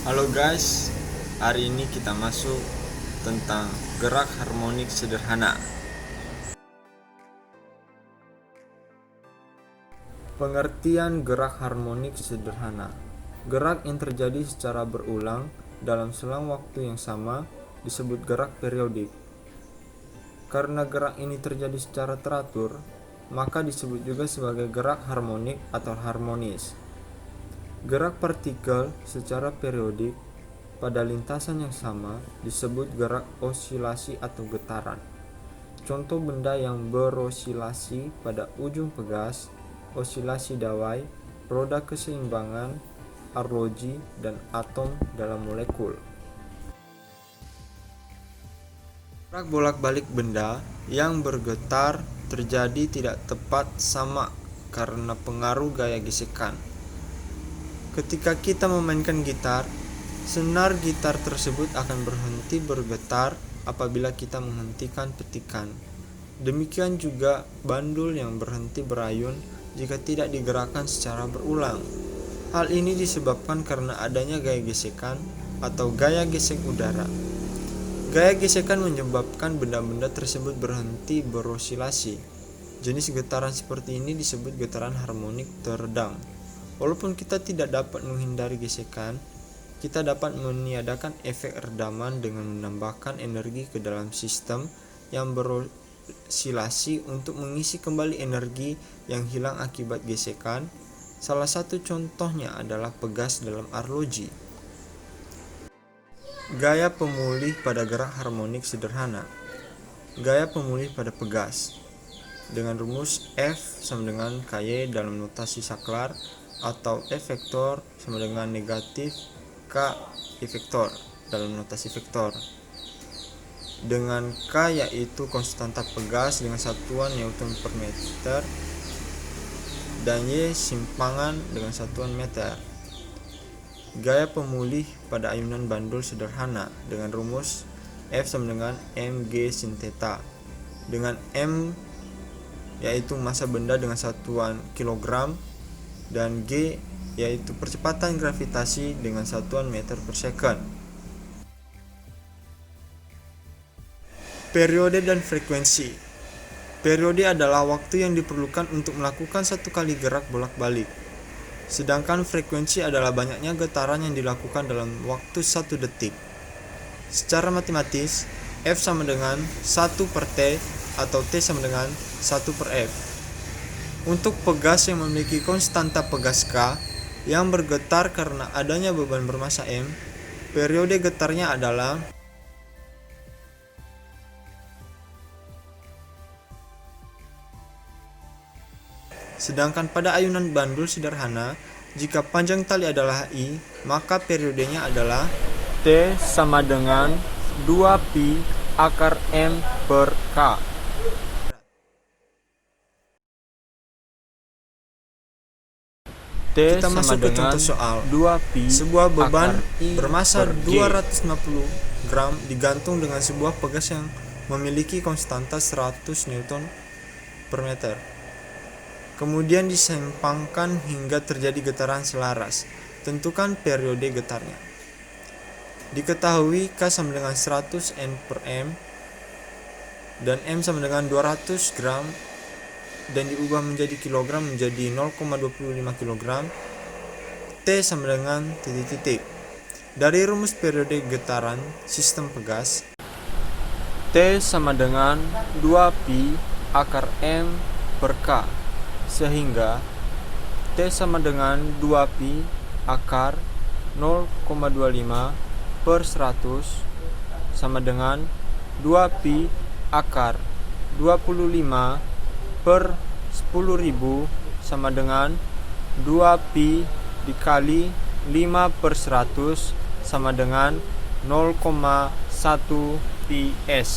Halo guys, hari ini kita masuk tentang gerak harmonik sederhana. Pengertian gerak harmonik sederhana. Gerak yang terjadi secara berulang dalam selang waktu yang sama disebut gerak periodik. Karena gerak ini terjadi secara teratur, maka disebut juga sebagai gerak harmonik atau harmonis. Gerak partikel secara periodik pada lintasan yang sama disebut gerak osilasi atau getaran. Contoh benda yang berosilasi pada ujung pegas, osilasi dawai, roda keseimbangan, arloji, dan atom dalam molekul. Gerak bolak-balik benda yang bergetar terjadi tidak tepat sama karena pengaruh gaya gesekan. Ketika kita memainkan gitar, senar gitar tersebut akan berhenti bergetar apabila kita menghentikan petikan. Demikian juga bandul yang berhenti berayun jika tidak digerakkan secara berulang. Hal ini disebabkan karena adanya gaya gesekan atau gaya gesek udara. Gaya gesekan menyebabkan benda-benda tersebut berhenti berosilasi. Jenis getaran seperti ini disebut getaran harmonik teredam. Walaupun kita tidak dapat menghindari gesekan, kita dapat meniadakan efek redaman dengan menambahkan energi ke dalam sistem yang berosilasi untuk mengisi kembali energi yang hilang akibat gesekan. Salah satu contohnya adalah pegas dalam arloji. Gaya pemulih pada gerak harmonik sederhana. Gaya pemulih pada pegas dengan rumus F sama dengan KY dalam notasi saklar, atau F vektor sama dengan negatif K I vektor dalam notasi vektor, dengan K yaitu konstanta pegas dengan satuan Newton per meter dan Y simpangan dengan satuan meter. Gaya pemulih pada ayunan bandul sederhana dengan rumus F sama dengan mg sin theta, dengan m yaitu massa benda dengan satuan kilogram dan g yaitu percepatan gravitasi dengan satuan meter per second. Periode dan frekuensi. Periode adalah waktu yang diperlukan untuk melakukan satu kali gerak bolak-balik. Sedangkan frekuensi adalah banyaknya getaran yang dilakukan dalam waktu 1 detik. Secara matematis, F sama dengan 1 per T atau T sama dengan 1 per F. Untuk pegas yang memiliki konstanta pegas K yang bergetar karena adanya beban bermassa M, periode getarnya adalah sedangkan pada ayunan bandul sederhana, jika panjang tali adalah I, maka periodenya adalah T sama dengan 2pi akar M per K. Kita masuk ke contoh soal. 2pi Sebuah beban I bermassa per G. 250 gram digantung dengan sebuah pegas yang memiliki konstanta 100 Newton per meter. Kemudian disempangkan hingga terjadi getaran selaras. Tentukan periode getarnya. Diketahui K sama dengan 100 N per M dan M sama dengan 200 gram dan diubah menjadi kilogram menjadi 0,25 kg. T sama dengan titik-titik. Dari rumus periode getaran sistem pegas, T sama dengan 2pi akar M per K, sehingga T sama dengan 2pi akar 0,25 per 100 sama dengan 2pi akar 25 per 10.000 sama dengan 2pi dikali 5 per 100 sama dengan 0,1 ps.